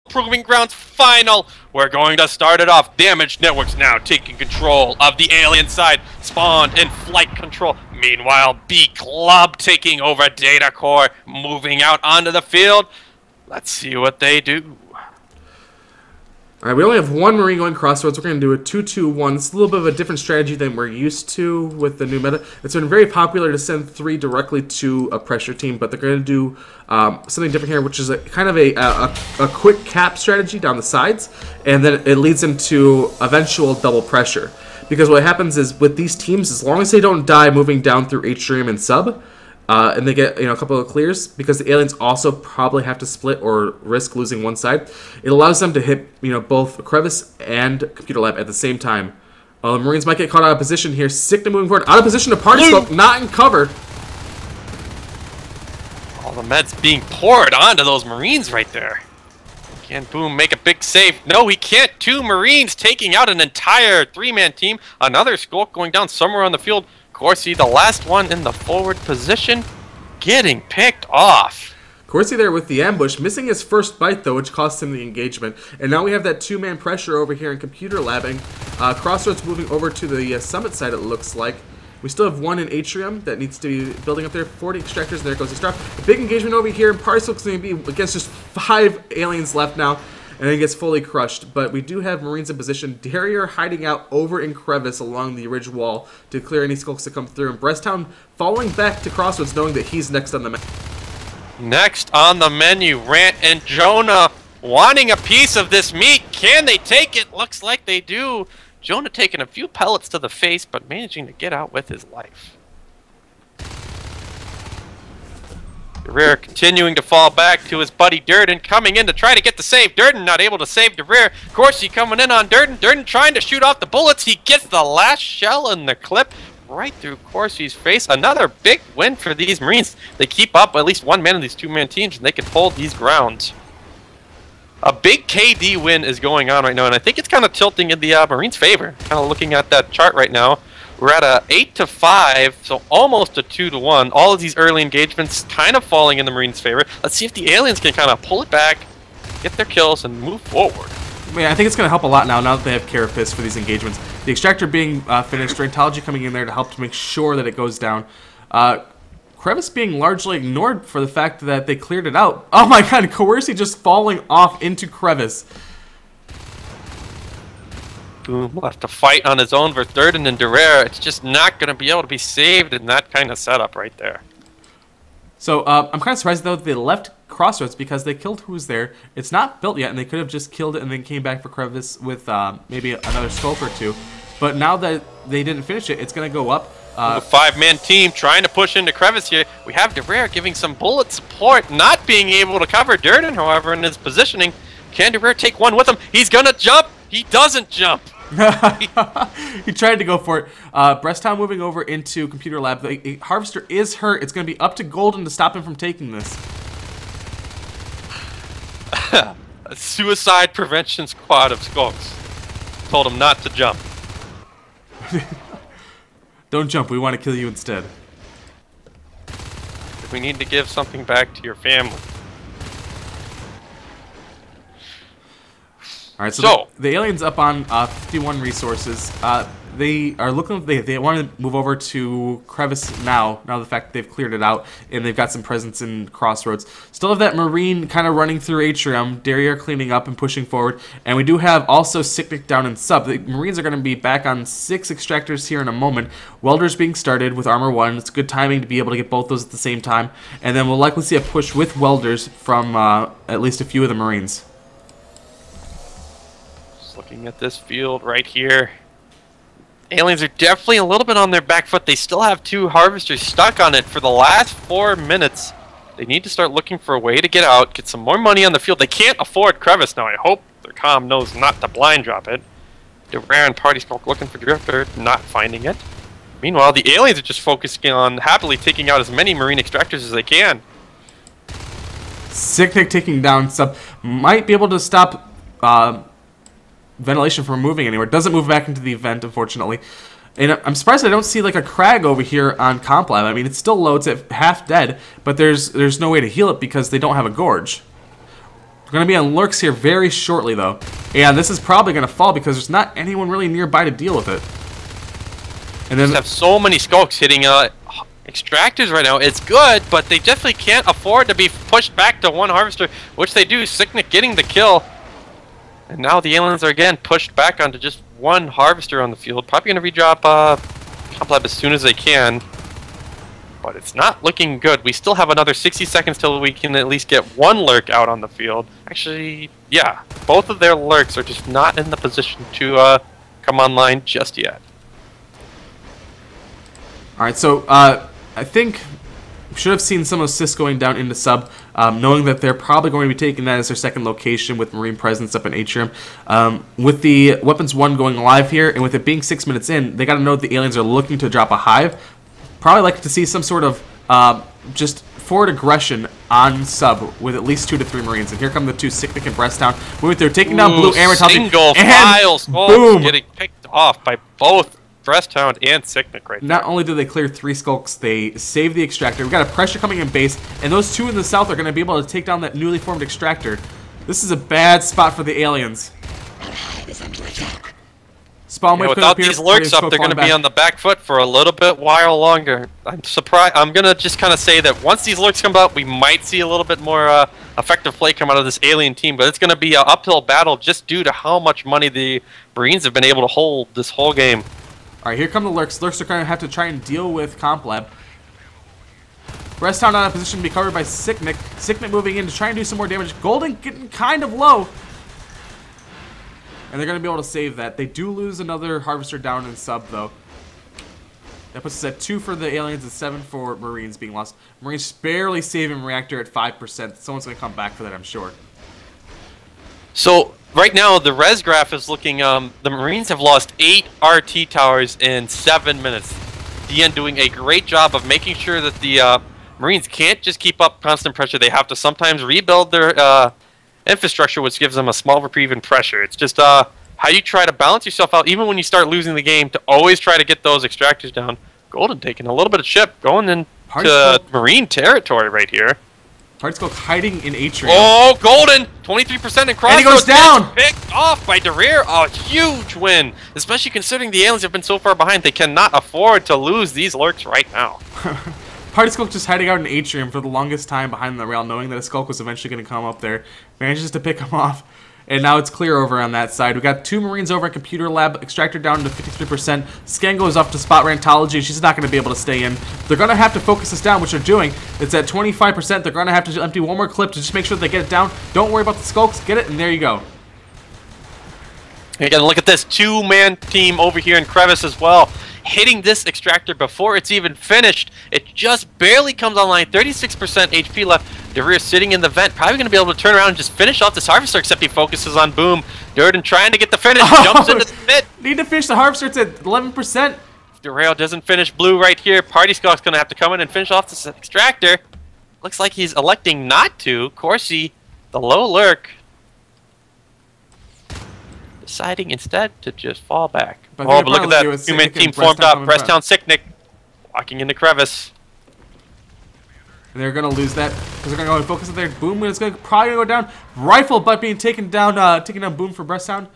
Proving Grounds final. We're going to start it off. Damage Networks now taking control of the alien side. Spawn in flight control. Meanwhile, Klub taking over Data Core, moving out onto the field. Let's see what they do. Alright, we only have one Marine going crossroads. We're going to do a 2-2-1. It's a little bit of a different strategy than we're used to with the new meta. It's been very popular to send 3 directly to a pressure team, but they're going to do something different here, which is kind of a quick cap strategy down the sides, and then it leads into eventual double pressure. Because what happens is with these teams, as long as they don't die moving down through atrium and sub, and they get a couple of clears, because the aliens also probably have to split or risk losing one side. It allows them to hit both Crevice and Computer Lab at the same time. The Marines might get caught out of position here. Sicknick moving forward, out of position to Party Smoke, not in cover. All the meds being poured onto those Marines right there. Can Boom make a big save? No, he can't. 2 Marines taking out an entire 3-man team. Another Skulk going down somewhere on the field. Corsi, the last one in the forward position, getting picked off. Corsi there with the ambush, missing his first bite though, which cost him the engagement. And now we have that 2-man pressure over here in Computer Labbing. Crossroads moving over to the summit side, it looks like. We still have 1 in Atrium that needs to be building up there. 40 extractors, and there goes the star. A big engagement over here, and Party Smoke's going to be against just 5 aliens left now. And then he gets fully crushed. But we do have Marines in position. Derrier hiding out over in Crevice along the ridge wall to clear any skulks that come through. And Breasttown falling back to Crossroads, knowing that he's next on the menu. Next on the menu, Rant and Jonah wanting a piece of this meat. Can they take it? Looks like they do. Jonah taking a few pellets to the face, but managing to get out with his life. Rear continuing to fall back to his buddy Durden, coming in to try to get the save. Durden not able to save the rear. Corsi coming in on Durden. Durden trying to shoot off the bullets. He gets the last shell in the clip right through Corsi's face. Another big win for these Marines. They keep up at least 1 man in these 2-man teams, and they can hold these grounds. A big KD win is going on right now, and I think it's kind of tilting in the Marines' favor. Kind of looking at that chart right now. We're at a 8-5, so almost a 2-1. All of these early engagements kind of falling in the Marines' favor. Let's see if the aliens can kind of pull it back, get their kills, and move forward. Yeah, I think it's going to help a lot now that they have Carapace for these engagements. The Extractor being finished, Rheumatology coming in there to help to make sure that it goes down. Crevice being largely ignored for the fact that they cleared it out. Oh my god, Coercy just falling off into Crevice. Boom left to fight on his own versus Durden and Derrere. It's just not going to be able to be saved in that kind of setup right there. So I'm kind of surprised though that they left Crossroads because they killed who's there. It's not built yet, and they could have just killed it and then came back for Crevice with maybe another scope or 2. But now that they didn't finish it, it's going to go up. A 5-man team trying to push into Crevice here. We have Derrere giving some bullet support, not being able to cover Durden, however, in his positioning. Can Derrere take one with him? He's going to jump. He doesn't jump. He tried to go for it. Breasttown moving over into Computer Lab. The Harvester is hurt. It's going to be up to Golden to stop him from taking this. A suicide prevention squad of skulks told him not to jump. Don't jump. We want to kill you instead. We need to give something back to your family. All right, so the aliens up on 51 resources. They are looking. They want to move over to Crevice now. Now the fact that they've cleared it out and they've got some presence in Crossroads. Still have that Marine kind of running through Atrium. Derriere cleaning up and pushing forward, and we do have also Sicknick down in sub. The Marines are going to be back on 6 extractors here in a moment. Welders being started with Armor 1. It's good timing to be able to get both those at the same time, and then we'll likely see a push with Welders from at least a few of the Marines. Looking at this field right here, aliens are definitely a little bit on their back foot. They still have 2 Harvesters stuck on it for the last 4 minutes. They need to start looking for a way to get out, get some more money on the field. They can't afford Crevice now. I hope their comm knows not to blind drop it. Derrere and Party Smoke looking for Drifter, not finding it. Meanwhile, the aliens are just focusing on happily taking out as many Marine extractors as they can. Sicknick taking down sub. Might be able to stop ventilation from moving anywhere. Doesn't move back into the event, unfortunately. And I'm surprised I don't see like a Crag over here on Comp Lab. I mean, it's still low. It's at half dead, but there's no way to heal it because they don't have a Gorge. We're going to be on lurks here very shortly, though. And this is probably going to fall because there's not anyone really nearby to deal with it. And then have so many skulks hitting extractors right now. It's good, but they definitely can't afford to be pushed back to one harvester, which they do. Sicknick getting the kill. And now the aliens are again pushed back onto just one harvester on the field. Probably going to redrop Complab as soon as they can. But it's not looking good. We still have another 60 seconds till we can at least get one lurk out on the field. Actually, yeah, both of their lurks are just not in the position to come online just yet. Alright, so I think we should have seen some of Sis going down into sub, knowing that they're probably going to be taking that as their second location with Marine presence up in Atrium. With the Weapons 1 going live here, and with it being 6 minutes in, they got to know that the aliens are looking to drop a hive. Probably like to see some sort of just forward aggression on sub with at least 2 to 3 Marines. And here come the two Sicknick and Breasthound. They're taking down Blue Armor. Single files. Boom! Getting picked off by both Breasthound and Sicknick right there. Not only do they clear 3 skulks, they save the extractor. We've got a pressure coming in base, and those 2 in the south are going to be able to take down that newly formed extractor. This is a bad spot for the aliens. Spawn wave without these lurks up, they're going to be on the back foot for a little bit while longer. I'm surprised. I'm going to just kind of say that once these lurks come out, we might see a little bit more effective play come out of this alien team, but it's going to be an uphill battle just due to how much money the Marines have been able to hold this whole game. All right, here come the lurks. Lurks are going to have to try and deal with Complab. Breasthound out of position to be covered by Sicknick. Sicknick moving in to try and do some more damage. Golden getting kind of low. And they're going to be able to save that. They do lose another Harvester down in sub, though. That puts us at 2 for the aliens and 7 for Marines being lost. Marines barely saving Reactor at 5%. Someone's going to come back for that, I'm sure. So, right now, the res graph is looking... the Marines have lost 8 RT towers in 7 minutes. DN doing a great job of making sure that the Marines can't just keep up constant pressure. They have to sometimes rebuild their... infrastructure, which gives them a small reprieve in pressure. It's just how you try to balance yourself out, even when you start losing the game, to always try to get those extractors down. Golden taking a little bit of chip, going into Marine territory right here. Partiscope hiding in Atrium. Oh, Golden! 23% in crossroads. And he goes down! Picked off by DeReer. A huge win, especially considering the aliens have been so far behind. They cannot afford to lose these lurks right now. Party Skulk just hiding out in Atrium for the longest time behind the rail, knowing that a Skulk was eventually going to come up there. Manages to pick him off, and now it's clear over on that side. We got 2 Marines over at Computer Lab, Extractor down to 53%. Scan goes off to Spot Rantology, and she's not going to be able to stay in. They're going to have to focus this down, which they're doing. It's at 25%. They're going to have to empty one more clip to just make sure they get it down. Don't worry about the Skulks. Get it, and there you go. Again, look at this 2-man team over here in Crevice as well. Hitting this extractor before it's even finished. It just barely comes online. 36% HP left. DeReer sitting in the vent. Probably going to be able to turn around and just finish off this Harvester, except he focuses on Boom. Durden trying to get the finish. Jumps into the pit. Need to finish the Harvester. It's at 11%. If DeReer doesn't finish Blue right here, Party Skulk's going to have to come in and finish off this extractor. Looks like he's electing not to. Corsi, the low lurk, deciding instead to just fall back. But look at that human team formed up. Breasthound Sicknick walking into Crevice. And they're going to lose that because they're going to go and focus on their Boom, and it's going to probably go down. Rifle but being taken down Boom for Breasthound.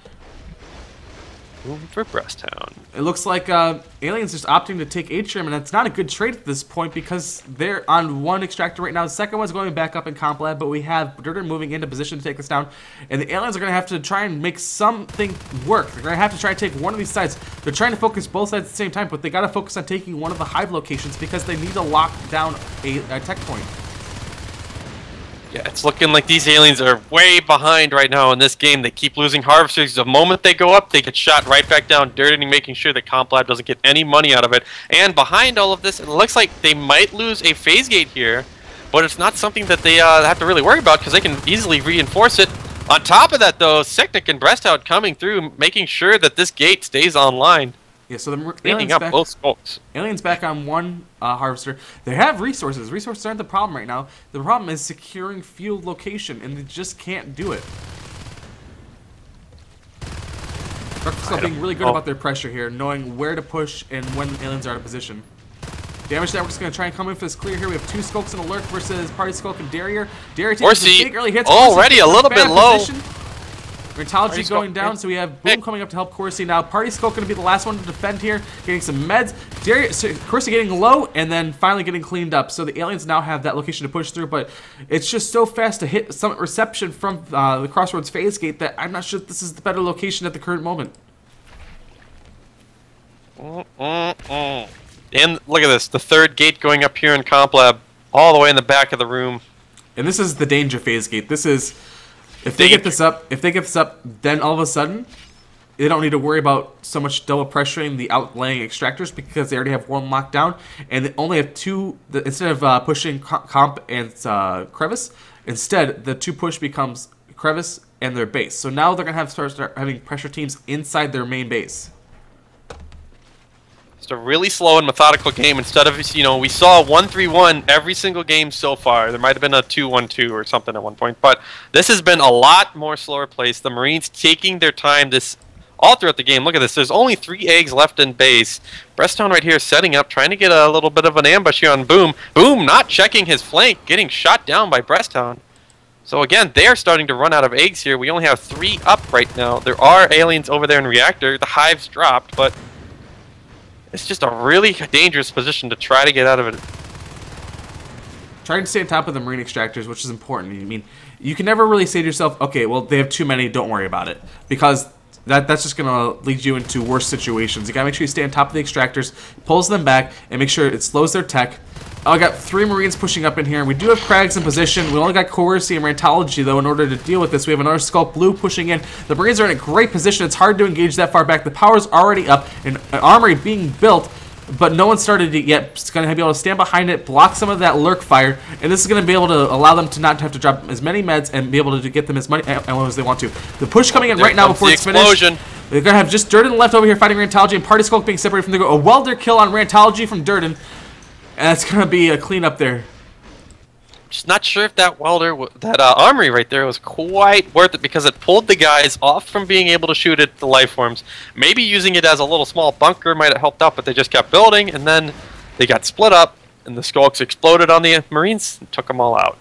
Boom for Breasthound. It looks like Aliens just opting to take Atrium, and that's not a good trade at this point because they're on 1 extractor right now. The second one's going back up in Comp Lab, but we have Durden moving into position to take this down, and the Aliens are going to have to try and make something work. They're going to have to try to take one of these sides. They're trying to focus both sides at the same time, but they got to focus on taking one of the hive locations because they need to lock down a tech point. Yeah, it's looking like these aliens are way behind right now in this game. They keep losing Harvesters. The moment they go up, they get shot right back down, dirty, making sure that Comp Lab doesn't get any money out of it. And behind all of this, it looks like they might lose a phase gate here, but it's not something that they have to really worry about because they can easily reinforce it. On top of that, though, Sicknick and Breasthound coming through, making sure that this gate stays online. Yeah, so the aliens back on 1 Harvester. They have resources. Resources aren't the problem right now. The problem is securing field location, and they just can't do it. Breakfast being really good about their pressure here, knowing where to push and when aliens are out of position. Damage Network's going to try and come in for this clear here. We have 2 Skulks and a Lurk versus Party Skulk and Darier. Darier takes some big early hits. Already a little bit low. Rentology going down, so we have Boom coming up to help Corsi. Now, Party Skulk going to be the last one to defend here, getting some meds. Corsi getting low, and then finally getting cleaned up. So the aliens now have that location to push through, but it's just so fast to hit some reception from the Crossroads phase gate that I'm not sure if this is the better location at the current moment. And look at this, the 3rd gate going up here in Comp Lab, all the way in the back of the room. And this is the danger phase gate. This is, if they get this up, then all of a sudden, they don't need to worry about so much double pressuring the outlaying extractors because they already have 1 locked down, and they only have 2. Instead of pushing Comp and Crevice, instead the 2 push becomes Crevice and their base. So now they're gonna start having pressure teams inside their main base. It's a really slow and methodical game instead of, you know, we saw 1-3-1 every single game so far. There might have been a 2-1-2 or something at one point, but this has been a lot more slower paced. The Marines taking their time all throughout the game. Look at this. There's only 3 eggs left in base. Breasttown right here setting up, trying to get a little bit of an ambush here on Boom. Boom not checking his flank, getting shot down by Breasttown. So again, they are starting to run out of eggs here. We only have 3 up right now. There are aliens over there in Reactor. The hive's dropped, but it's just a really dangerous position to try to get out of it. Trying to stay on top of the Marine extractors, which is important. I mean, you can never really say to yourself, okay, well, they have too many, don't worry about it. Because that's just going to lead you into worse situations. You got to make sure you stay on top of the extractors, pulls them back, and make sure it slows their tech. I got 3 Marines pushing up in here. We do have Crags in position. We only got Coercy and Rantology, though, in order to deal with this. We have another Skulk Blue pushing in. The Marines are in a great position. It's hard to engage that far back. The power's already up. An armory being built, but no one started it yet. It's going to be able to stand behind it, block some of that Lurk fire, and this is going to be able to allow them to not have to drop as many meds and be able to get them as many ammo as they want to. The push coming in right now before it's finished. They're going to have just Durden left over here fighting Rantology, and Party Skulk being separated from the group. A welder kill on Rantology from Durden. And that's going to be a cleanup there. Just not sure if that welder, that armory right there was quite worth it because it pulled the guys off from being able to shoot at the life forms. Maybe using it as a little small bunker might have helped out, but they just kept building, and then they got split up, and the Skulks exploded on the Marines and took them all out.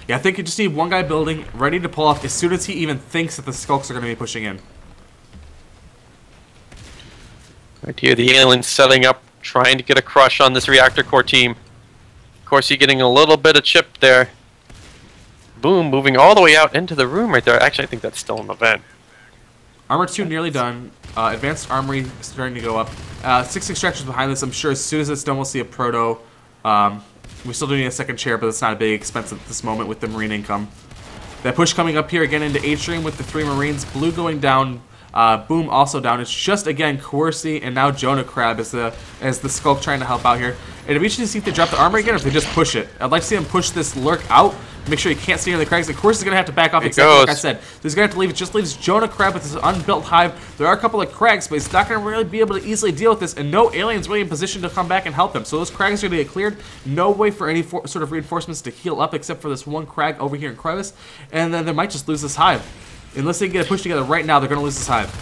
Yeah, I think you just need one guy building, ready to pull off as soon as he even thinks that the Skulks are going to be pushing in. Right here, the aliens setting up, trying to get a crush on this reactor core team. Of course, you're getting a little bit of chip there. Boom, moving all the way out into the room right there. Actually, I think that's still an event. Armor 2 nearly done. Advanced Armory starting to go up. 6 extractors behind this. I'm sure as soon as it's done, we'll see a proto. We still do need a second chair, but it's not a big expense at this moment with the Marine income. That push coming up here again into Atrium with the 3 Marines. Blue going down. Boom also down. It's just again Coercy and now Jonah Crab as the Skulk trying to help out here. And it'd be interesting to see if they drop the armor again or if they just push it. I'd like to see them push this Lurk out. Make sure you can't see near the Crags. Of course, he's gonna have to back off. Except like I said, he's gonna have to leave. It just leaves Jonah Crab with his unbuilt hive. There are a couple of Crags, but he's not gonna really be able to easily deal with this, and no aliens really in position to come back and help him. So those Crags are gonna get cleared. No way for any sort of reinforcements to heal up except for this one Crag over here in Crevice, and then they might just lose this hive. Unless they can get it pushed together right now, they're gonna lose this hive.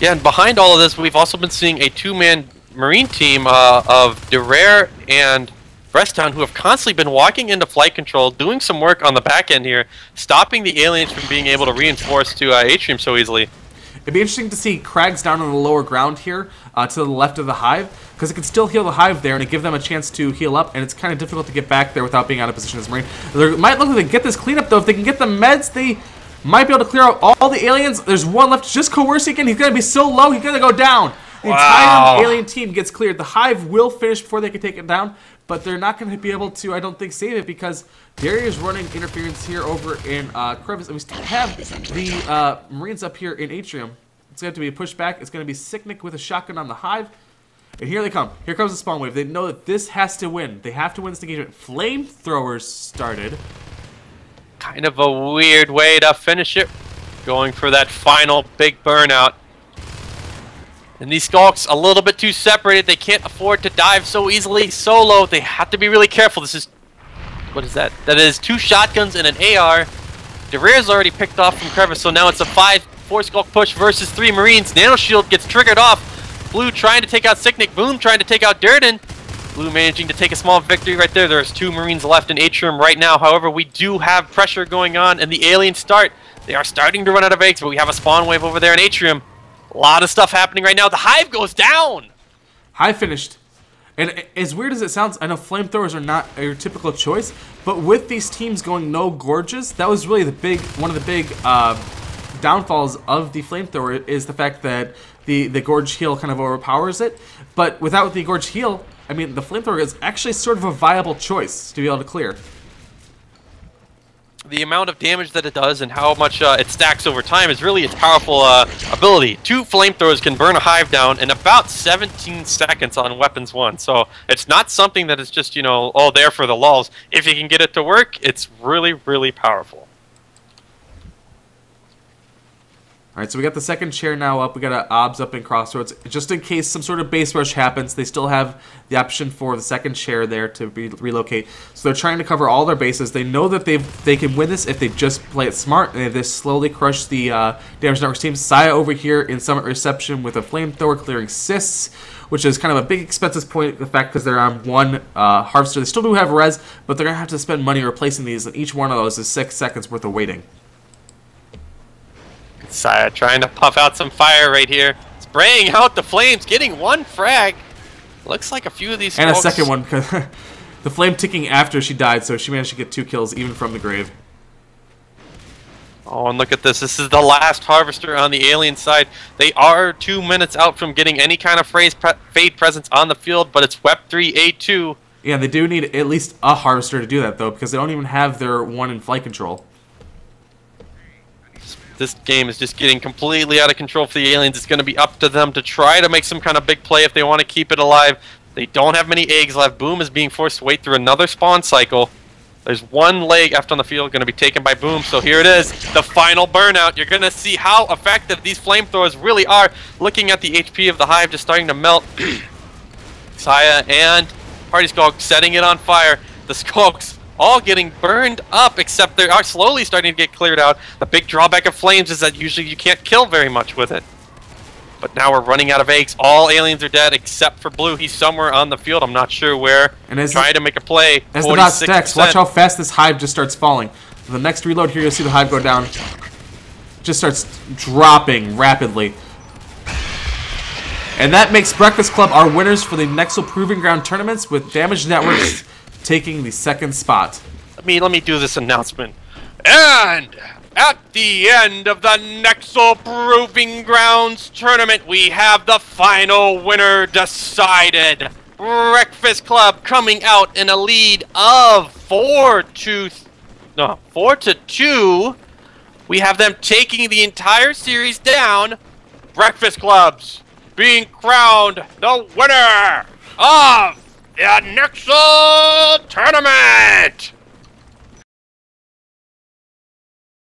Yeah, and behind all of this, we've also been seeing a 2-man Marine team of DeRare and Breasttown who have constantly been walking into flight control, doing some work on the back end here, stopping the aliens from being able to reinforce to Atrium so easily. It'd be interesting to see Crags down on the lower ground here to the left of the hive, because it can still heal the hive there and it give them a chance to heal up, and it's kind of difficult to get back there without being out of position as Marine. They might look like they get this cleanup though. If they can get the meds, they might be able to clear out all the aliens. There's one left, just Coercy again. He's going to be so low, he's going to go down. The entire alien team gets cleared. The hive will finish before they can take it down, but they're not going to be able to, I don't think, save it because Darius is running interference here over in Crevice, and we still have the Marines up here in Atrium. It's going to have to be a pushback. It's going to be Sicknick with a shotgun on the hive. And here they come. Here comes the spawn wave. They know that this has to win. They have to win this engagement. Flamethrowers started. Kind of a weird way to finish it. Going for that final big burnout. And these Skulks a little bit too separated. They can't afford to dive so easily solo. They have to be really careful. This is... what is that? That is 2 shotguns and an AR. DeRare's already picked off from Crevice, so now it's a 4 Skulk push versus 3 Marines. Nano Shield gets triggered off. Blue trying to take out Sicknick. Boom trying to take out Durden. Blue managing to take a small victory right there. There's 2 Marines left in Atrium right now. However, we do have pressure going on, and the aliens start. They are starting to run out of eggs, but we have a spawn wave over there in Atrium. A lot of stuff happening right now. The hive goes down. Hive finished. And as weird as it sounds, I know flamethrowers are not your typical choice, but with these teams going no gorges, that was really one of the big downfalls of the flamethrower is the fact that the gorge heal kind of overpowers it. But without the gorge heal, I mean, the flamethrower is actually sort of a viable choice to be able to clear. The amount of damage that it does and how much it stacks over time is really its powerful ability. 2 flamethrowers can burn a hive down in about 17 seconds on weapons 1. So it's not something that is just, you know, all there for the lulz. If you can get it to work, it's really, really powerful. Alright, so we got the second chair now up. We got an OBS up in Crossroads. Just in case some sort of base rush happens, they still have the option for the second chair there to relocate. So they're trying to cover all their bases. They know that they can win this if they just play it smart, and they slowly crush the Damage Networks team. Saya over here in Summit Reception with a flamethrower clearing cysts, which is kind of a big expenses point, the fact because they're on 1 harvester. They still do have res, but they're going to have to spend money replacing these, and each one of those is 6 seconds worth of waiting. Saya trying to puff out some fire right here. Spraying out the flames, getting 1 frag. Looks like a few of these and folks... a second one, because the flame ticking after she died, so she managed to get 2 kills even from the grave. Oh, and look at this. This is the last harvester on the alien side. They are 2 minutes out from getting any kind of Fade presence on the field, but it's WEP3A2. Yeah, they do need at least a harvester to do that, though, because they don't even have their 1 in flight control. This game is just getting completely out of control for the aliens. It's going to be up to them to try to make some kind of big play if they want to keep it alive. They don't have many eggs left. Boom is being forced to wait through another spawn cycle. There's 1 leg left on the field going to be taken by Boom. So here it is, the final burnout. You're going to see how effective these flamethrowers really are. Looking at the HP of the hive just starting to melt. Saya and Party Skulk setting it on fire. The Skulks all getting burned up, except they are slowly starting to get cleared out. The big drawback of flames is that usually you can't kill very much with it. But now we're running out of eggs. All aliens are dead except for Blue. He's somewhere on the field. I'm not sure where. And as trying to make a play. As the dot stacks, watch how fast this hive just starts falling. The next reload here, you'll see the hive go down. Just starts dropping rapidly. And that makes Breakfast Club our winners for the Nexzil Proving Ground tournaments, with Damage Networks taking the 2nd spot. Let me do this announcement. And at the end of the Nexzil Proving Grounds tournament, we have the final winner decided. Breakfast Club coming out in a lead of 4 to 2. We have them taking the entire series down. Breakfast Clubs being crowned the winner of the Nexzil tournament!